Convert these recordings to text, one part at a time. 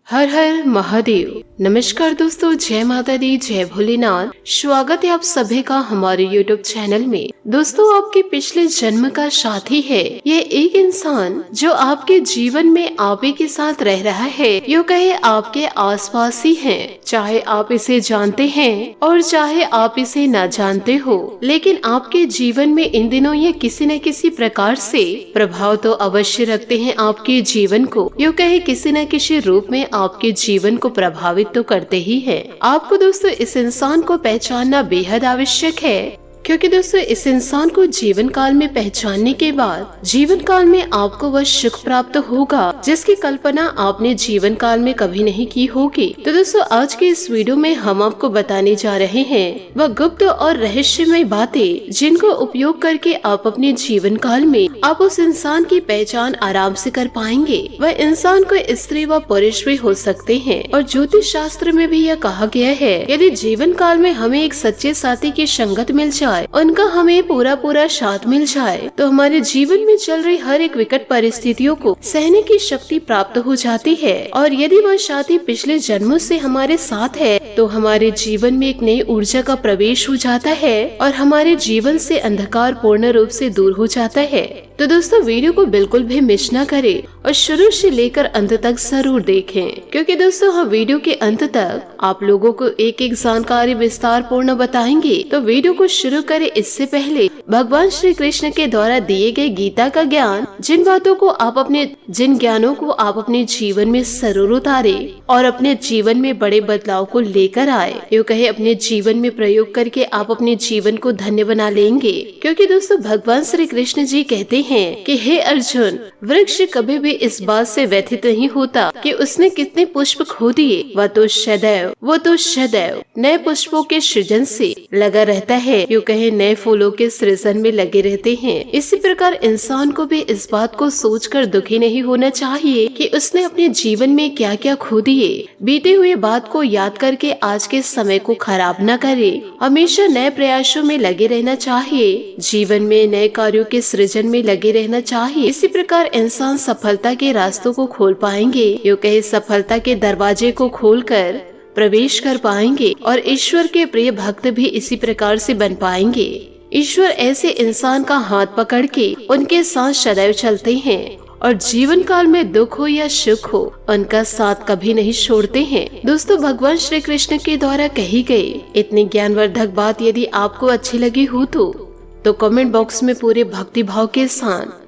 हर हर महादेव। नमस्कार दोस्तों, जय माता दी, जय भोलेनाथ। स्वागत है आप सभी का हमारे YouTube चैनल में। दोस्तों, आपके पिछले जन्म का साथी है ये एक इंसान जो आपके जीवन में आप ही के साथ रह रहा है, यूँ कहे आपके आसपास ही है। चाहे आप इसे जानते हैं और चाहे आप इसे न जानते हो, लेकिन आपके जीवन में इन दिनों ये किसी न किसी प्रकार से प्रभाव तो अवश्य रखते हैं आपके जीवन को। यूँ कहे किसी न किसी रूप में आपके जीवन को प्रभावित तो करते ही है। आपको दोस्तों इस इंसान को पहचानना बेहद आवश्यक है, क्योंकि दोस्तों इस इंसान को जीवन काल में पहचानने के बाद जीवन काल में आपको वह सुख प्राप्त होगा जिसकी कल्पना आपने जीवन काल में कभी नहीं की होगी। तो दोस्तों आज के इस वीडियो में हम आपको बताने जा रहे हैं वह गुप्त और रहस्यमय बातें जिनको उपयोग करके आप अपने जीवन काल में आप उस इंसान की पहचान आराम से कर पाएंगे। वह इंसान को स्त्री व पुरुष भी हो सकते हैं और ज्योतिष शास्त्र में भी यह कहा गया है, यदि जीवन काल में हमें एक सच्चे साथी की संगत मिल जाए, उनका हमें पूरा साथ मिल जाए, तो हमारे जीवन में चल रही हर एक विकट परिस्थितियों को सहने की शक्ति प्राप्त हो जाती है। और यदि वह साथी पिछले जन्मों से हमारे साथ है तो हमारे जीवन में एक नई ऊर्जा का प्रवेश हो जाता है और हमारे जीवन से अंधकार पूर्ण रूप से दूर हो जाता है। तो दोस्तों वीडियो को बिल्कुल भी मिस ना करें और शुरू से लेकर अंत तक जरूर देखें, क्योंकि दोस्तों हम वीडियो के अंत तक आप लोगों को एक एक जानकारी विस्तार पूर्ण बताएंगे। तो वीडियो को शुरू करें इससे पहले भगवान श्री कृष्ण के द्वारा दिए गए गीता का ज्ञान, जिन ज्ञानों को आप अपने जीवन में जरूर उतारे और अपने जीवन में बड़े बदलाव को लेकर आए, यूँ कहे अपने जीवन में प्रयोग करके आप अपने जीवन को धन्य बना लेंगे। क्योंकि दोस्तों भगवान श्री कृष्ण जी कहते हैं कि हे अर्जुन, वृक्ष कभी भी इस बात से व्यथित नहीं होता कि उसने कितने पुष्प खो दिए, वो तो सदैव नए पुष्पों के सृजन से लगा रहता है, यूँ कहे नए फूलों के सृजन में लगे रहते हैं। इसी प्रकार इंसान को भी इस बात को सोचकर दुखी नहीं होना चाहिए कि उसने अपने जीवन में क्या क्या खो दिए। बीते हुए बात को याद करके आज के समय को खराब न करे, हमेशा नए प्रयासों में लगे रहना चाहिए, जीवन में नए कार्यों के सृजन में लगे रहना चाहिए। इसी प्रकार इंसान सफलता के रास्तों को खोल पाएंगे, यूँ कहे सफलता के दरवाजे को खोलकर प्रवेश कर पाएंगे और ईश्वर के प्रिय भक्त भी इसी प्रकार से बन पाएंगे। ईश्वर ऐसे इंसान का हाथ पकड़ के उनके साथ सदैव चलते हैं और जीवन काल में दुख हो या सुख हो उनका साथ कभी नहीं छोड़ते हैं। दोस्तों भगवान श्री कृष्ण के द्वारा कही गई इतनी ज्ञानवर्धक बात यदि आपको अच्छी लगी हो तो कमेंट बॉक्स में पूरे भक्ति भाव के साथ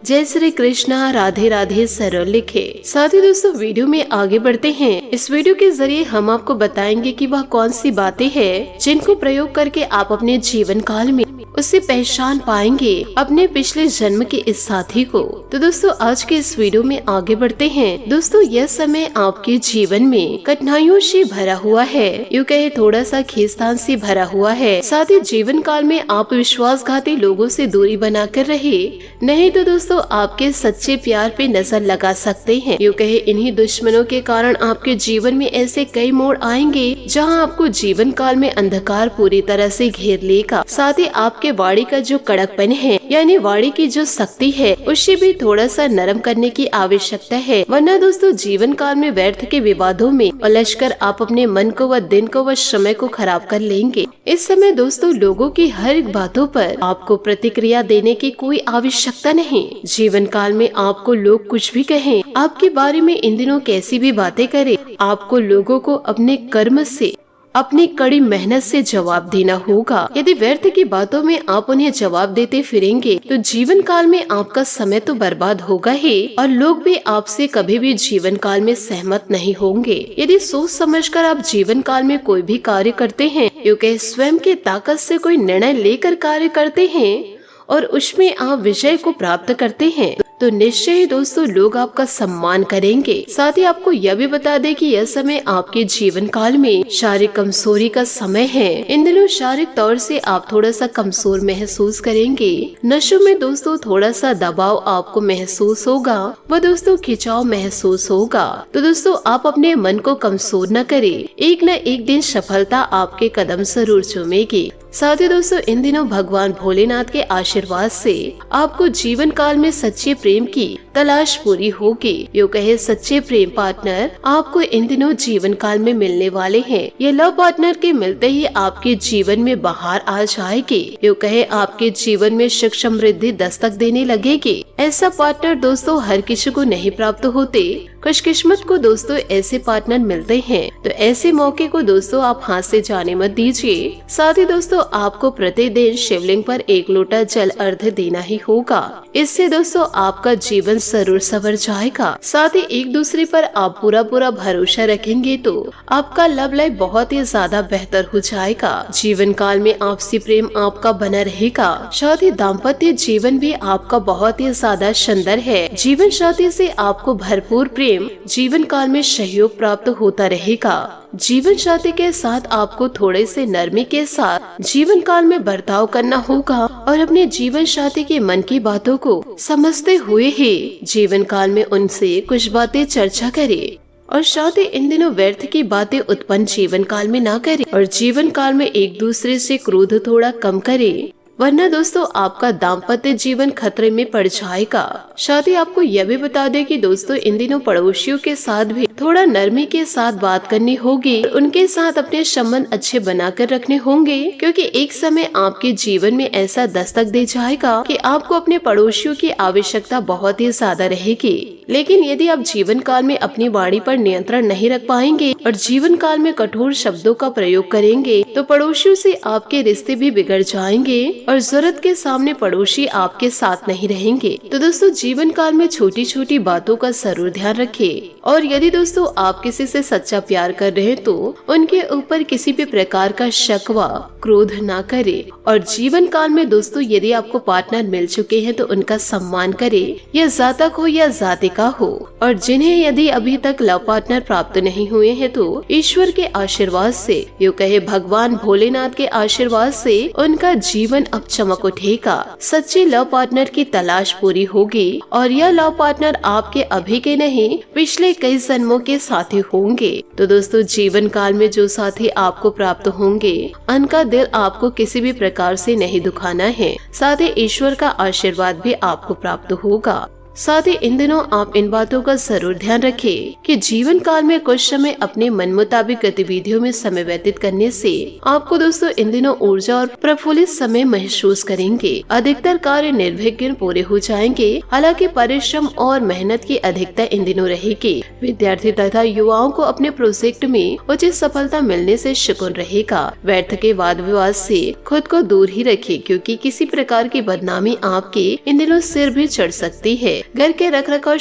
जय श्री कृष्णा राधे राधे सरल लिखे। साथ ही दोस्तों वीडियो में आगे बढ़ते हैं। इस वीडियो के जरिए हम आपको बताएंगे कि वह कौन सी बातें हैं जिनको प्रयोग करके आप अपने जीवन काल में उससे पहचान पाएंगे अपने पिछले जन्म के इस साथी को। तो दोस्तों आज के इस वीडियो में आगे बढ़ते हैं। दोस्तों यह समय आपके जीवन में कठिनाइयों से भरा हुआ है, यूँ कहे थोड़ा सा खींचतान से भरा हुआ है। साथ ही जीवन काल में आप विश्वासघाती लोगों से दूरी बनाकर रहे, नहीं तो दोस्तों आपके सच्चे प्यार पे नजर लगा सकते हैं। यूँ कहे इन्हीं दुश्मनों के कारण आपके जीवन में ऐसे कई मोड़ आएंगे जहाँ आपको जीवन काल में अंधकार पूरी तरह से घेर लेगा। साथ ही आपके वाणी का जो कड़कपन है, यानी वाणी की जो शक्ति है, उसे भी थोड़ा सा नरम करने की आवश्यकता है, वरना दोस्तों जीवन काल में व्यर्थ के विवादों में उलझकर आप अपने मन को व दिन को व समय को खराब कर लेंगे। इस समय दोस्तों लोगों की हर एक बातों पर आपको प्रतिक्रिया देने की कोई आवश्यकता नहीं। जीवन काल में आपको लोग कुछ भी कहें, आपके बारे में इन दिनों कैसी भी बातें करें, आपको लोगों को अपने कर्म से, अपनी कड़ी मेहनत से जवाब देना होगा। यदि व्यर्थ की बातों में आप उन्हें जवाब देते फिरेंगे तो जीवन काल में आपका समय तो बर्बाद होगा ही और लोग भी आपसे कभी भी जीवन काल में सहमत नहीं होंगे। यदि सोच समझकर आप जीवन काल में कोई भी कार्य करते हैं, क्योंकि स्वयं की ताकत से कोई निर्णय लेकर कार्य करते हैं और उसमें आप विजय को प्राप्त करते हैं, तो निश्चय ही दोस्तों लोग आपका सम्मान करेंगे। साथ ही आपको यह भी बता दें कि यह समय आपके जीवन काल में शारीरिक कमजोरी का समय है। इन दिनों शारीरिक तौर से आप थोड़ा सा कमजोर महसूस करेंगे। नशों में दोस्तों थोड़ा सा दबाव आपको महसूस होगा व दोस्तों खिंचाव महसूस होगा। तो दोस्तों आप अपने मन को कमजोर न करें, एक न एक दिन सफलता आपके कदम जरूर चूमेगी। साथ ही दोस्तों इन दिनों भगवान भोलेनाथ के आशीर्वाद से आपको जीवन काल में सच्चे प्रेम की तलाश पूरी होगी। यूँ कहे सच्चे प्रेम पार्टनर आपको इन दिनों जीवन काल में मिलने वाले हैं। ये लव पार्टनर के मिलते ही आपके जीवन में बहार आ जाएगी। यूँ कहे आपके जीवन में सुख समृद्धि दस्तक देने लगेगी। ऐसा पार्टनर दोस्तों हर किसी को नहीं प्राप्त होते। खुशकिस्मत को दोस्तों ऐसे पार्टनर मिलते हैं, तो ऐसे मौके को दोस्तों आप हाथ से जाने मत दीजिए। साथ ही दोस्तों आपको प्रतिदिन शिवलिंग पर 1 लोटा जल अर्घ्य देना ही होगा। इससे दोस्तों आपका जीवन जरूर संवर जाएगा। साथ ही एक दूसरे पर आप पूरा भरोसा रखेंगे तो आपका लव लाइफ बहुत ही ज्यादा बेहतर हो जाएगा। जीवन काल में आपसी प्रेम आपका बना रहेगा। साथ ही दाम्पत्य जीवन भी आपका बहुत ही ज्यादा सुंदर है। जीवन साथी से आपको भरपूर प्रेम जीवन काल में सहयोग प्राप्त होता रहेगा। जीवन साथी के साथ आपको थोड़े से नरमी के साथ जीवन काल में बर्ताव करना होगा और अपने जीवन साथी के मन की बातों को समझते हुए ही जीवन काल में उनसे कुछ बातें चर्चा करें। और साथ ही इन दिनों व्यर्थ की बातें उत्पन्न जीवन काल में ना करें और जीवन काल में एक दूसरे से क्रोध थोड़ा कम करें, वरना दोस्तों आपका दाम्पत्य जीवन खतरे में पड़ जाएगा। साथ ही आपको यह भी बता दें कि दोस्तों इन दिनों पड़ोसियों के साथ भी थोड़ा नरमी के साथ बात करनी होगी। उनके साथ अपने संबंध अच्छे बनाकर रखने होंगे, क्योंकि एक समय आपके जीवन में ऐसा दस्तक दे जाएगा कि आपको अपने पड़ोसियों की आवश्यकता बहुत ही ज्यादा रहेगी। लेकिन यदि आप जीवन काल में अपनी वाणी पर नियंत्रण नहीं रख पाएंगे और जीवन काल में कठोर शब्दों का प्रयोग करेंगे तो पड़ोसियों से आपके रिश्ते भी बिगड़ जाएंगे और जरूरत के सामने पड़ोसी आपके साथ नहीं रहेंगे। तो दोस्तों जीवन काल में छोटी छोटी बातों का जरूर ध्यान रखें। और यदि दोस्तों आप किसी से सच्चा प्यार कर रहे हैं तो उनके ऊपर किसी भी प्रकार का शकवा क्रोध ना करें। और जीवन काल में दोस्तों यदि आपको पार्टनर मिल चुके हैं तो उनका सम्मान करें, या जातक हो या जातिका हो। और जिन्हें यदि अभी तक लव पार्टनर प्राप्त नहीं हुए हैं तो ईश्वर के आशीर्वाद से, यूँ कहे भगवान भोलेनाथ के आशीर्वाद से उनका जीवन अब चमक उठेगा। सच्चे लव पार्टनर की तलाश पूरी होगी और यह लव पार्टनर आपके अभी के नहीं पिछले कई जन्मों के साथी होंगे। तो दोस्तों जीवन काल में जो साथी आपको प्राप्त होंगे उनका दिल आपको किसी भी प्रकार से नहीं दुखाना है। साथ ही ईश्वर का आशीर्वाद भी आपको प्राप्त होगा। साथ ही इन दिनों आप इन बातों का जरूर ध्यान रखें कि जीवन काल में कुछ समय अपने मन मुताबिक गतिविधियों में समय व्यतीत करने से आपको दोस्तों इन दिनों ऊर्जा और प्रफुल्लित समय महसूस करेंगे। अधिकतर कार्य निर्विघ्न पूरे हो जाएंगे। हालांकि परिश्रम और मेहनत की अधिकता इन दिनों रहेगी। विद्यार्थी तथा युवाओं को अपने प्रोजेक्ट में उचित सफलता मिलने से सुकून रहेगा। व्यर्थ के वाद विवाद से खुद को दूर ही रखें, क्योंकि किसी प्रकार की बदनामी आपके इन दिनों सिर भी चढ़ सकती है। घर के रखरखाव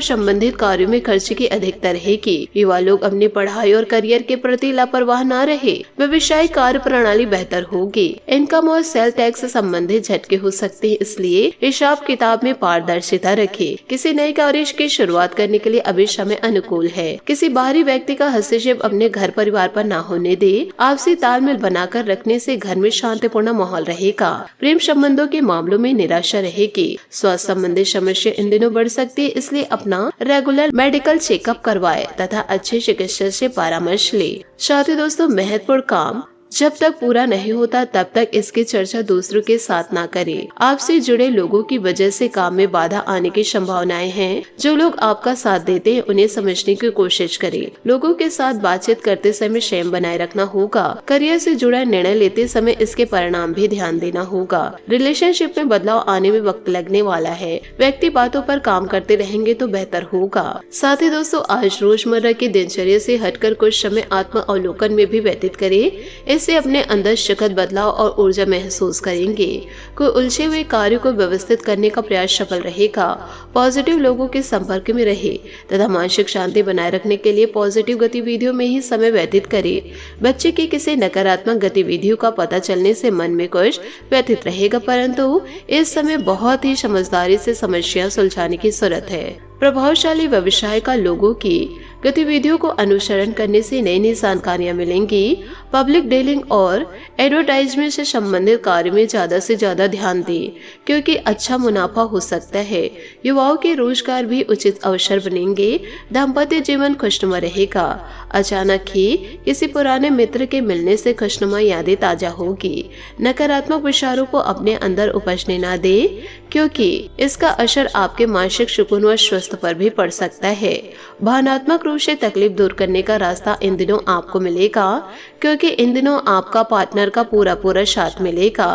संबंधित कार्यों में खर्च की अधिकता रहेगी। युवा लोग अपनी पढ़ाई और करियर के प्रति लापरवाह न रहे। व्यवसायिक कार्य प्रणाली बेहतर होगी। इनकम और सेल टैक्स से संबंधित झटके हो सकते हैं, इसलिए हिसाब किताब में पारदर्शिता रखें। किसी नए कार्य की शुरुआत करने के लिए अभी समय अनुकूल है। किसी बाहरी व्यक्ति का हस्तक्षेप अपने घर परिवार पर न होने दे। आपसी तालमेल बनाकर रखने से घर में शांतिपूर्ण माहौल रहेगा। प्रेम संबंधों के मामलों में निराशा रहेगी। स्वास्थ्य संबंधी समस्या इन दिनों बढ़ सकती है, इसलिए अपना रेगुलर मेडिकल चेकअप करवाएं तथा अच्छे चिकित्सक से परामर्श ले। साथ ही दोस्तों महत्वपूर्ण काम जब तक पूरा नहीं होता तब तक इसकी चर्चा दूसरों के साथ ना करें। आपसे जुड़े लोगों की वजह से काम में बाधा आने की संभावनाएं हैं। जो लोग आपका साथ देते हैं उन्हें समझने की कोशिश करें। लोगों के साथ बातचीत करते समय संयम बनाए रखना होगा। करियर से जुड़ा निर्णय लेते समय इसके परिणाम भी ध्यान देना होगा। रिलेशनशिप में बदलाव आने में वक्त लगने वाला है। व्यक्ति बातों पर काम करते रहेंगे तो बेहतर होगा। साथ ही दोस्तों आज रोजमर्रा की दिनचर्या से हटकर कुछ समय आत्म अवलोकन में भी व्यतीत करें। इससे अपने अंदर सखत बदलाव और ऊर्जा महसूस करेंगे। कोई उलझे हुए कार्य को व्यवस्थित करने का प्रयास सफल रहेगा। पॉजिटिव लोगों के संपर्क में रहे तथा मानसिक शांति बनाए रखने के लिए पॉजिटिव गतिविधियों में ही समय व्यतीत करें। बच्चे की किसी नकारात्मक गतिविधियों का पता चलने से मन में कुछ व्यतीत रहेगा, परंतु इस समय बहुत ही समझदारी से समस्या सुलझाने की जरूरत है। प्रभावशाली व्यवसाय का लोगों की गतिविधियों को अनुसरण करने से नई नई जानकारियां मिलेंगी। पब्लिक डीलिंग और एडवर्टाइजमेंट से संबंधित कार्य में ज्यादा से ज्यादा ध्यान दें, क्योंकि अच्छा मुनाफा हो सकता है। युवाओं के रोजगार भी उचित अवसर बनेंगे। दाम्पत्य जीवन खुशनुमा रहेगा। अचानक ही किसी पुराने मित्र के मिलने से खुशनुमा यादें ताजा होगी। नकारात्मक विचारों को अपने अंदर उपजने न दे, क्योंकि इसका असर आपके मानसिक सुकून व स्वास्थ्य पर भी पड़ सकता है। भावनात्मक रूप से तकलीफ दूर करने का रास्ता इन दिनों आपको मिलेगा, क्योंकि इन दिनों आपका पार्टनर का पूरा साथ मिलेगा।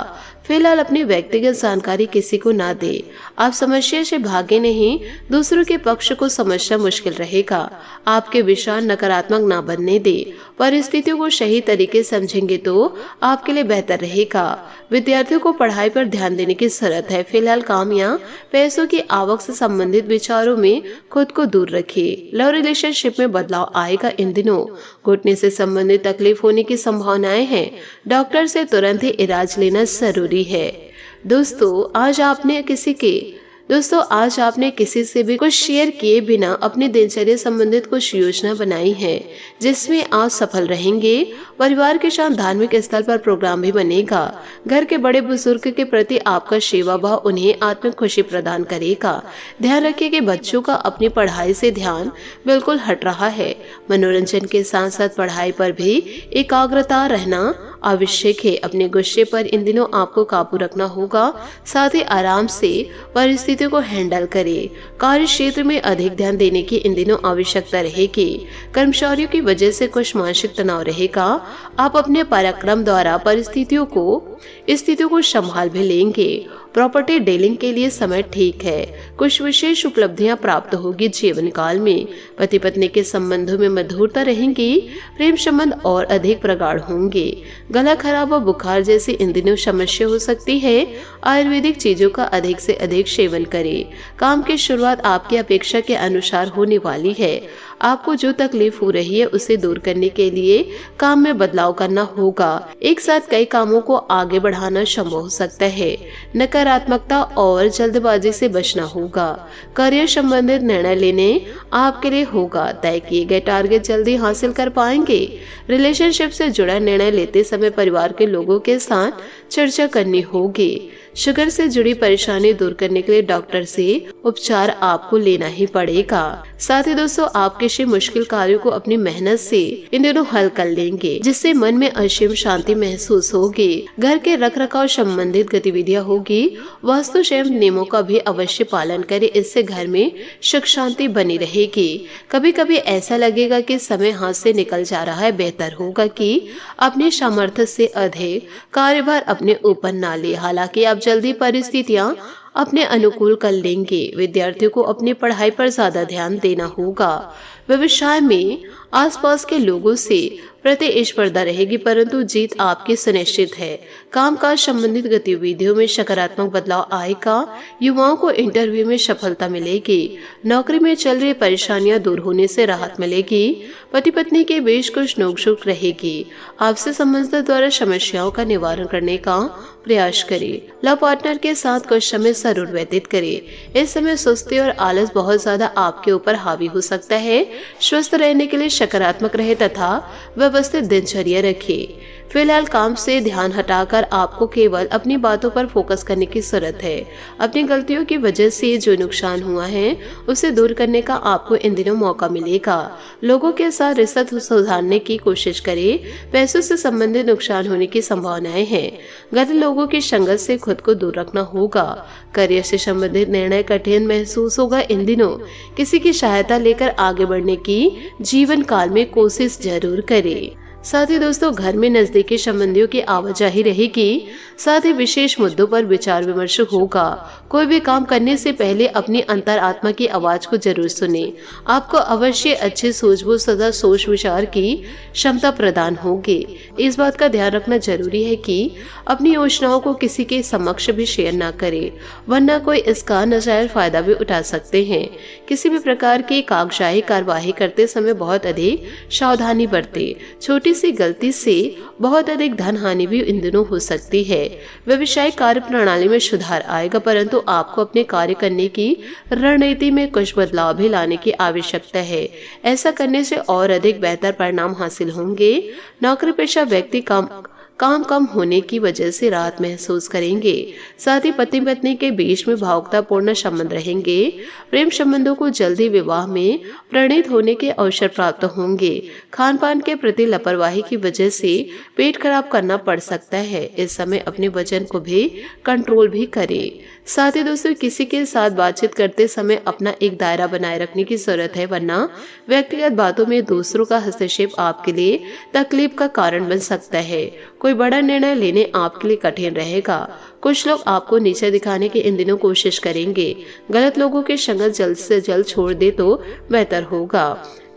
फिलहाल अपनी व्यक्तिगत जानकारी किसी को ना दे। आप समस्या से भागे नहीं, दूसरों के पक्ष को समझना मुश्किल रहेगा। आपके विचार नकारात्मक ना बनने दे। परिस्थितियों को सही तरीके समझेंगे तो आपके लिए बेहतर रहेगा। विद्यार्थियों को पढ़ाई पर ध्यान देने की जरूरत है। फिलहाल काम या पैसों की आवक से संबंधित विचारों में खुद को दूर रखिए। लव रिलेशनशिप में बदलाव आएगा। इन दिनों घुटने से संबंधित तकलीफ होने की संभावनाएं हैं। डॉक्टर से तुरंत ही इलाज लेना जरूरी है। दोस्तों आज आपने किसी से भी कुछ शेयर किए बिना अपनी दिनचर्या संबंधित कुछ योजना बनाई है, जिसमें आप सफल रहेंगे। परिवार के साथ धार्मिक स्थल पर प्रोग्राम भी बनेगा। घर के बड़े बुजुर्ग के प्रति आपका सेवा भाव उन्हें आत्मिक खुशी प्रदान करेगा। ध्यान रखिए कि बच्चों का अपनी पढ़ाई से ध्यान बिल्कुल हट रहा है। मनोरंजन के साथ साथ पढ़ाई पर भी एकाग्रता रहना आवश्यक है। अपने गुस्से पर इन दिनों आपको काबू रखना होगा। साथ ही आराम से परिस्थितियों को हैंडल करें। कार्य क्षेत्र में अधिक ध्यान देने की इन दिनों आवश्यकता रहेगी। कर्मचारियों की वजह से कुछ मानसिक तनाव रहेगा। आप अपने पराक्रम द्वारा स्थितियों को संभाल भी लेंगे। प्रॉपर्टी डीलिंग के लिए समय ठीक है। कुछ विशेष उपलब्धियां प्राप्त होगी। जीवन काल में पति पत्नी के संबंधों में मधुरता रहेंगी। प्रेम संबंध और अधिक प्रगाढ़ होंगे। गला खराब व बुखार जैसी इन दिनों समस्या हो सकती है। आयुर्वेदिक चीजों का अधिक से अधिक सेवन करें। काम की शुरुआत आपकी अपेक्षा के अनुसार होने वाली है। आपको जो तकलीफ हो रही है उसे दूर करने के लिए काम में बदलाव करना होगा। एक साथ कई कामों को आगे बढ़ाना संभव हो सकता है। नकारात्मकता और जल्दबाजी से बचना होगा। करियर संबंधित निर्णय लेने आपके लिए होगा। तय किए गए टारगेट जल्दी हासिल कर पाएंगे। रिलेशनशिप से जुड़ा निर्णय लेते समय परिवार के लोगों के साथ चर्चा करनी होगी। शुगर से जुड़ी परेशानी दूर करने के लिए डॉक्टर से उपचार आपको लेना ही पड़ेगा। साथ ही दोस्तों आप किसी मुश्किल कार्य को अपनी मेहनत से इन दिनों हल कर लेंगे, जिससे मन में असीम शांति महसूस होगी। घर के रखरखाव संबंधित गतिविधियां होगी। वास्तु एवं नियमों का भी अवश्य पालन करें। इससे घर में सुख शांति बनी रहेगी। कभी कभी ऐसा लगेगा कि समय हाथ से निकल जा रहा है। बेहतर होगा कि अपने सामर्थ्य से अधिक कार्यभार अपने ऊपर न ले। हालांकि आप जल्दी परिस्थितियां अपने अनुकूल कर लेंगे। विद्यार्थियों को अपनी पढ़ाई पर ज्यादा ध्यान देना होगा। व्यवसाय में आसपास के लोगों से प्रतिस्पर्धा रहेगी, परंतु जीत आपकी सुनिश्चित है। कामकाज संबंधित गतिविधियों में सकारात्मक बदलाव आएगा। युवाओं को इंटरव्यू में सफलता मिलेगी। नौकरी में चल रही परेशानियां दूर होने से राहत मिलेगी। पति पत्नी के बीच कुछ नोकझोंक रहेगी। आपसे समझदार द्वारा समस्याओं का निवारण करने का प्रयास करें। लव पार्टनर के साथ कुछ समय जरूर व्यतीत करें। इस समय सुस्ती और आलस बहुत ज्यादा आपके ऊपर हावी हो सकता है। स्वस्थ रहने के लिए सकारात्मक रहे तथा व्यवस्थित दिनचर्या रखें। फिलहाल काम से ध्यान हटाकर आपको केवल अपनी बातों पर फोकस करने की जरूरत है। अपनी गलतियों की वजह से जो नुकसान हुआ है उसे दूर करने का आपको इन दिनों मौका मिलेगा। लोगों के साथ रिश्ता सुधारने की कोशिश करें। पैसों से संबंधित नुकसान होने की संभावनाएं हैं। गलत लोगों की संगत से खुद को दूर रखना होगा। करियर से संबंधित निर्णय कठिन महसूस होगा। इन दिनों किसी की सहायता लेकर आगे बढ़ने की जीवन काल में कोशिश जरूर करें। साथ ही दोस्तों घर में नजदीकी संबंधियों की आवाजाही रहेगी। साथ ही विशेष मुद्दों पर विचार विमर्श होगा। कोई भी काम करने से पहले अपनी अंतरात्मा की आवाज को जरूर सुने। आपको अवश्य अच्छी सूझबूझ सदा सोच विचार की क्षमता प्रदान होगी। इस बात का ध्यान रखना जरूरी है कि अपनी योजनाओं को किसी के समक्ष भी शेयर न करे, वरना कोई इसका नाजायज फायदा भी उठा सकते हैं। किसी भी प्रकार की कागजाई कार्यवाही करते समय बहुत अधिक सावधानी बरते। छोटी सी गलती से बहुत अधिक धन हानि भी इन दिनों हो सकती है। व्यवसायिक कार्य प्रणाली में सुधार आएगा, परंतु आपको अपने कार्य करने की रणनीति में कुछ बदलाव भी लाने की आवश्यकता है। ऐसा करने से और अधिक बेहतर परिणाम हासिल होंगे। नौकरी पेशा व्यक्ति काम कम होने की वजह से राहत महसूस करेंगे। साथ ही पति पत्नी के बीच में भावुकतापूर्ण संबंध रहेंगे। प्रेम संबंधों को जल्दी विवाह में प्रणीत होने के अवसर प्राप्त होंगे। खान पान के प्रति लापरवाही की वजह से पेट खराब करना पड़ सकता है। इस समय अपने वजन को भी कंट्रोल भी करें। साथ ही दोस्तों, किसी के साथ बातचीत करते समय अपना एक दायरा बनाए रखने की जरूरत है, वरना व्यक्तिगत बातों में दूसरों का हस्तक्षेप आपके लिए तकलीफ का कारण बन सकता है। कोई बड़ा निर्णय लेने आपके लिए कठिन रहेगा। कुछ लोग आपको नीचे दिखाने की इन दिनों कोशिश करेंगे। गलत लोगों की संगत जल्द से जल्द छोड़ दे तो बेहतर होगा।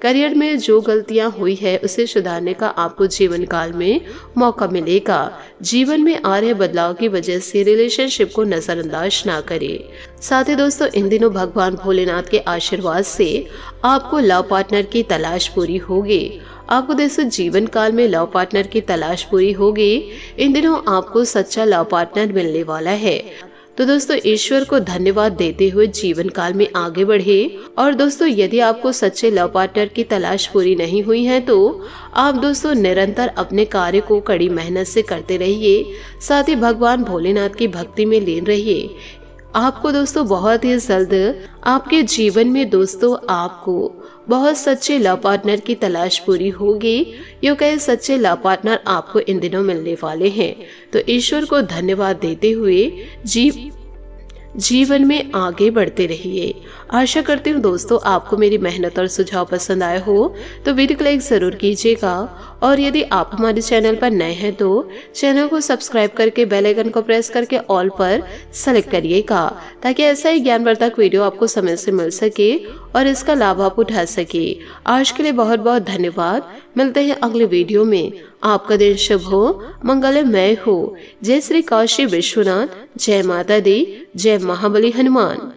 करियर में जो गलतियां हुई है उसे सुधारने का आपको जीवन काल में मौका मिलेगा। जीवन में आ रहे बदलाव की वजह से रिलेशनशिप को नजरअंदाज ना करें। साथ ही दोस्तों, इन दिनों भगवान भोलेनाथ के आशीर्वाद से आपको लव पार्टनर की तलाश पूरी होगी। आपको दोस्तों जीवन काल में लव पार्टनर की तलाश पूरी होगी। इन दिनों आपको सच्चा लव पार्टनर मिलने वाला है। तो दोस्तों, ईश्वर को धन्यवाद देते हुए जीवन काल में आगे बढ़े। और दोस्तों, यदि आपको सच्चे लव पार्टनर की तलाश पूरी नहीं हुई है तो आप दोस्तों निरंतर अपने कार्य को कड़ी मेहनत से करते रहिए। साथ ही भगवान भोलेनाथ की भक्ति में लीन रहिए। आपको दोस्तों बहुत ही जल्द आपके जीवन में दोस्तों आपको बहुत सच्चे लव पार्टनर की तलाश पूरी होगी। यो कहे सच्चे लव पार्टनर आपको इन दिनों मिलने वाले हैं। तो ईश्वर को धन्यवाद देते हुए जीवन में आगे बढ़ते रहिए। आशा करती हूँ दोस्तों आपको मेरी मेहनत और सुझाव पसंद आए हो तो वीडियो को लाइक जरूर कीजिएगा। और यदि आप हमारे चैनल पर नए हैं तो चैनल को सब्सक्राइब करके बेल आइकन को प्रेस करके ऑल पर सेलेक्ट करिएगा, ताकि ऐसा ही ज्ञानवर्धक वीडियो आपको समय से मिल सके और इसका लाभ आप उठा सके। आज के लिए बहुत बहुत धन्यवाद। मिलते हैं अगले वीडियो में। आपका दिन शुभ हो, मंगलमय हो। जय श्री काशी विश्वनाथ। जय माता दी। जय महाबली हनुमान।